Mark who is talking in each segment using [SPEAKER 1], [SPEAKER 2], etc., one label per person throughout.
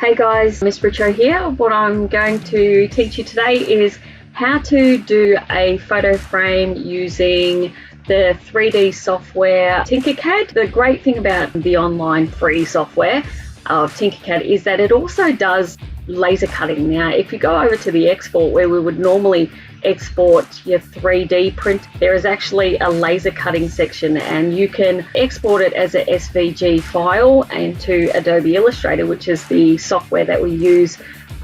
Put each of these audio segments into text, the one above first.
[SPEAKER 1] Hey guys, Miss Richo here. What I'm going to teach you today is how to do a photo frame using the 3D software Tinkercad. The great thing about the online free software of Tinkercad is that it also does laser cutting. Now, if you go over to the export where we would normally export your 3D print, there is actually a laser cutting section, and you can export it as a SVG file into Adobe Illustrator, which is the software that we use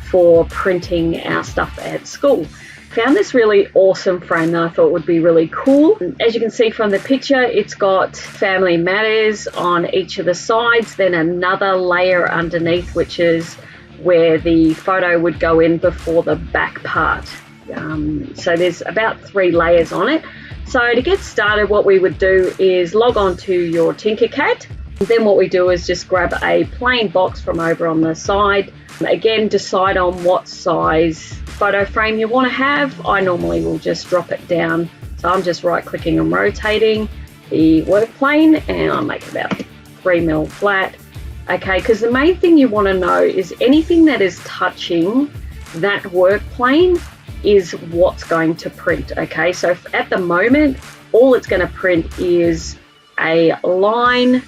[SPEAKER 1] for printing our stuff at school. Found this really awesome frame that I thought would be really cool. As you can see from the picture, it's got Family Matters on each of the sides, then another layer underneath, which is where the photo would go in before the back part. So there's about 3 layers on it. So to get started, what we would do is log on to your Tinkercad. Then what we do is just grab a plain box from over on the side. Again, decide on what size photo frame you want to have. I normally will just drop it down. So I'm just right clicking and rotating the work plane, and I'll make it about 3mm flat. Okay, because the main thing you want to know is anything that is touching that work plane is what's going to print. Okay, so at the moment, all it's going to print is a line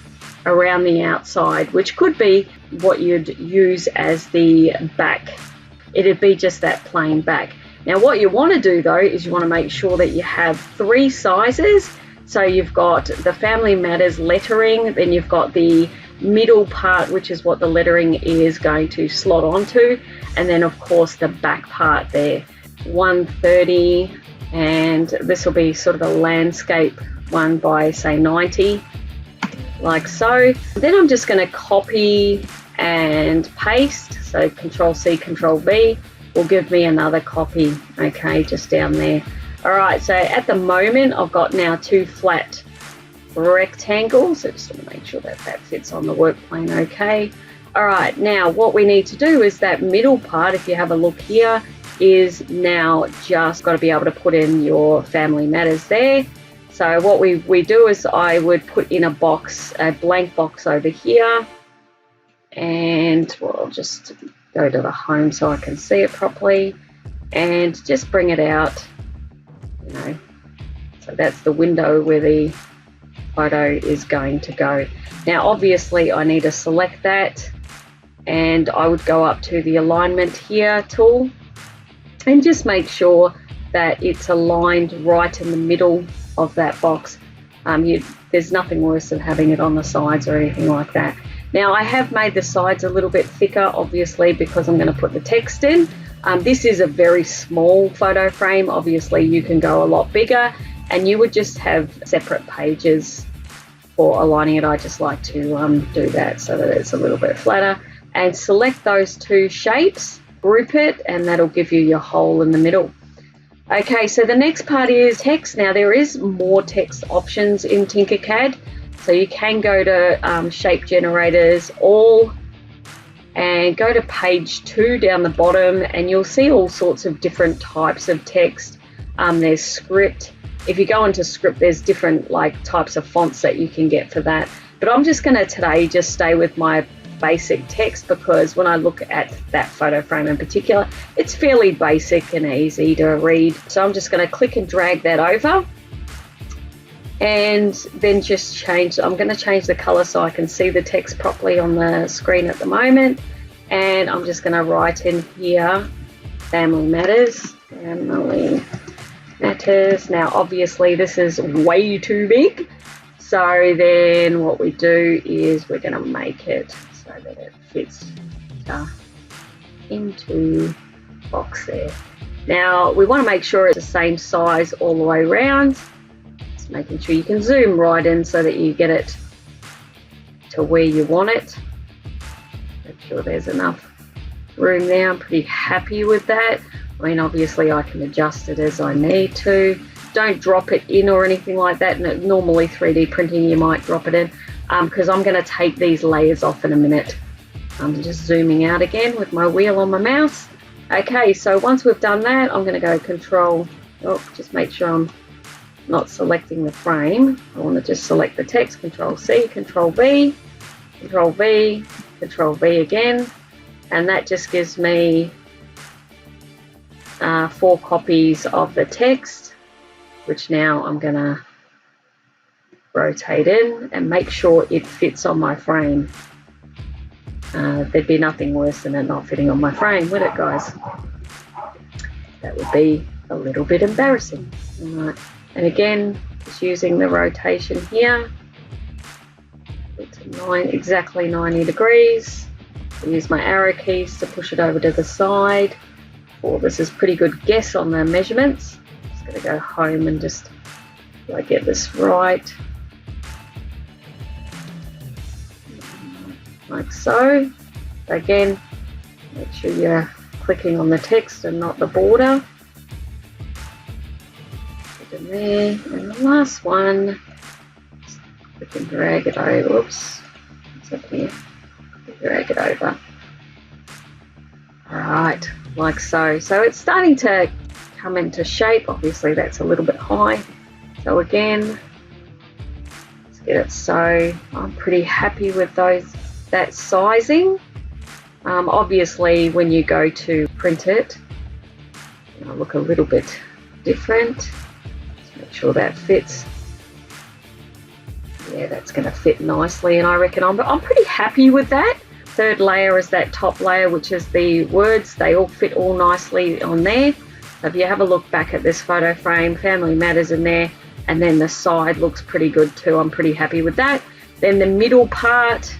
[SPEAKER 1] around the outside, which could be what you'd use as the back. It'd be just that plain back. Now, what you want to do though is you want to make sure that you have 3 sizes. So you've got the Family Matters lettering, then you've got the middle part, which is what the lettering is going to slot onto, and then of course the back part there, 130, and this will be sort of a landscape one by say 90, like so. Then I'm just going to copy and paste, so Control C, Control V will give me another copy, okay, just down there. All right, so at the moment I've got now 2 flat rectangles, so just want to make sure that that fits on the work plane okay. All right, now what we need to do is that middle part, if you have a look here, is now just got to be able to put in your Family Matters there. So what we do is I would put in a box, a blank box over here, and well, I'll just go to the home so I can see it properly and just bring it out, you know, so that's the window where the photo is going to go. Now obviously I need to select that, and I would go up to the alignment here tool and just make sure that it's aligned right in the middle of that box. There's nothing worse than having it on the sides or anything like that. Now I have made the sides a little bit thicker, obviously, because I'm going to put the text in. This is a very small photo frame. Obviously you can go a lot bigger, and you would just have separate pages for aligning it. I just like to do that so that it's a little bit flatter, and select those 2 shapes, group it, and that'll give you your hole in the middle. Okay, so the next part is text. Now there is more text options in Tinkercad, so you can go to shape generators, all, and go to page 2 down the bottom, and you'll see all sorts of different types of text. There's script. If you go into script, there's different like types of fonts that you can get for that. But I'm just going to today just stay with my basic text, because when I look at that photo frame in particular, it's fairly basic and easy to read. So I'm just going to click and drag that over, and then just change. I'm going to change the color so I can see the text properly on the screen at the moment. And I'm just going to write in here, Family Matters, Family Matters. Now obviously this is way too big, so then what we do is we're going to make it so that it fits into the box there. Now we want to make sure it's the same size all the way around, just making sure you can zoom right in so that you get it to where you want it. Make sure there's enough room there. I'm pretty happy with that. I mean, obviously I can adjust it as I need to. Don't drop it in or anything like that. Normally 3D printing you might drop it in, because I'm going to take these layers off in a minute. I'm just zooming out again with my wheel on my mouse. Okay, so once we've done that, I'm going to go Control, just make sure I'm not selecting the frame. I want to just select the text, Control C, Control V, Control V, Control V again. and that just gives me 4 copies of the text, which now I'm going to rotate in and make sure it fits on my frame. There'd be nothing worse than it not fitting on my frame, would it, guys? That would be a little bit embarrassing. All right. And again, just using the rotation here, it's exactly 90 degrees. I use my arrow keys to push it over to the side. Oh, this is pretty good guess on the measurements. Just going to go home and just get this right. Like so. Again, make sure you're clicking on the text and not the border. Put in there. And the last one, we can drag it over. Oops. What's up here? Drag it over. Alright, like so. So it's starting to come into shape. Obviously that's a little bit high. So again, let's get it so. I'm pretty happy with that sizing. Obviously when you go to print it, it'll look a little bit different. Just make sure that fits. Yeah, that's going to fit nicely, and I reckon I'm pretty happy with that. Third layer is that top layer, which is the words. They all fit all nicely on there. So if you have a look back at this photo frame, Family Matters in there, and then the side looks pretty good too. I'm pretty happy with that. Then the middle part,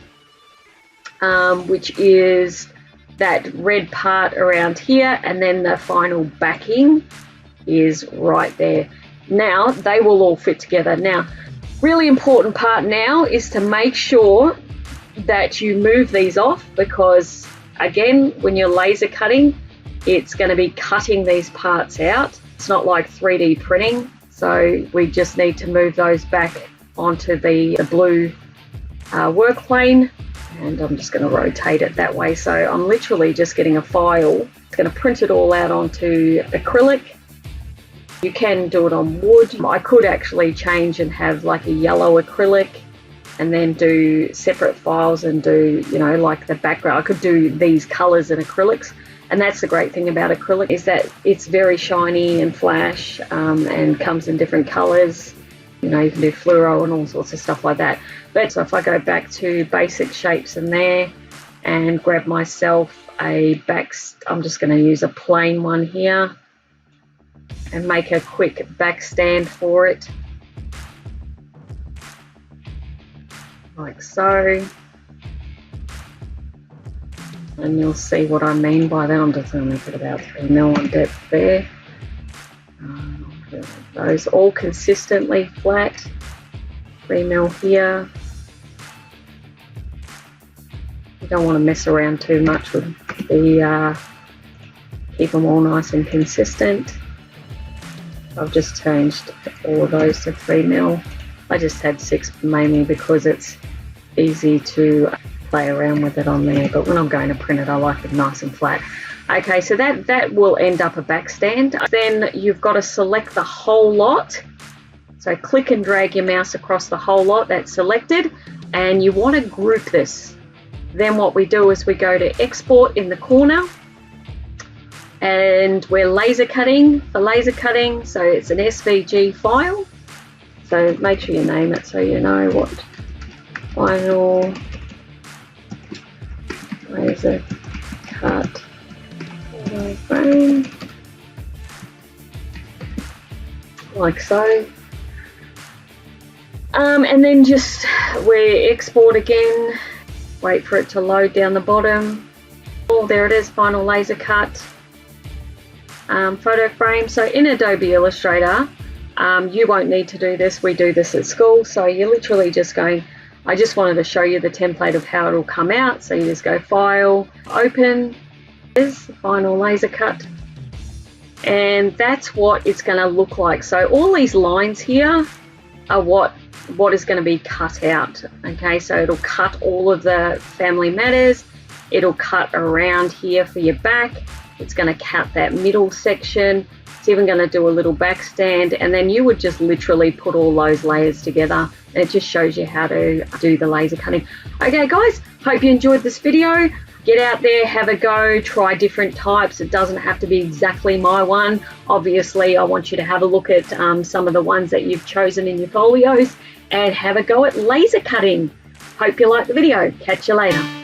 [SPEAKER 1] which is that red part around here, and then the final backing is right there. Now they will all fit together. Now, really important part now is to make sure that you move these off, because again, when you're laser cutting, it's going to be cutting these parts out. It's not like 3D printing, so we just need to move those back onto the blue work plane, and I'm just going to rotate it that way. So I'm literally just getting a file. It's going to print it all out onto acrylic. You can do it on wood. I could actually change and have like a yellow acrylic and then do separate files and do, like the background. I could do these colors in acrylics. And that's the great thing about acrylic, is that it's very shiny and flash, and comes in different colors. You can do fluoro and all sorts of stuff like that. But so if I go back to basic shapes in there and grab myself I'm just going to use a plain one here and make a quick back stand for it. Like so. And you'll see what I mean by that. I'm just going to make it about 3 mil on depth there. Those all consistently flat. 3 mil here. You don't want to mess around too much with the, keep them all nice and consistent. I've just changed all of those to 3 mil. I just had 6 mainly because it's easy to play around with it on there, but when I'm going to print it, I like it nice and flat. Okay, so that will end up a backstand. Then you've got to select the whole lot. So click and drag your mouse across the whole lot. That's selected, and you want to group this. Then what we do is we go to export in the corner, and we're laser cutting for laser cutting. So it's an SVG file. So make sure you name it so you know what final laser cut photo frame, like so. And then just we export again, wait for it to load down the bottom. Oh, there it is, final laser cut photo frame. So in Adobe Illustrator, you won't need to do this. We do this at school. So you're literally just going, I just wanted to show you the template of how it will come out. So you just go File, Open, is the final laser cut. And that's what it's going to look like. So all these lines here are what is going to be cut out. Okay, so it'll cut all of the Family Matters. It'll cut around here for your back. It's going to cut that middle section. It's even going to do a little backstand, and then you would just literally put all those layers together, and it just shows you how to do the laser cutting. Okay guys, hope you enjoyed this video. Get out there, have a go, try different types. It doesn't have to be exactly my one. Obviously, I want you to have a look at some of the ones that you've chosen in your folios and have a go at laser cutting. Hope you liked the video. Catch you later.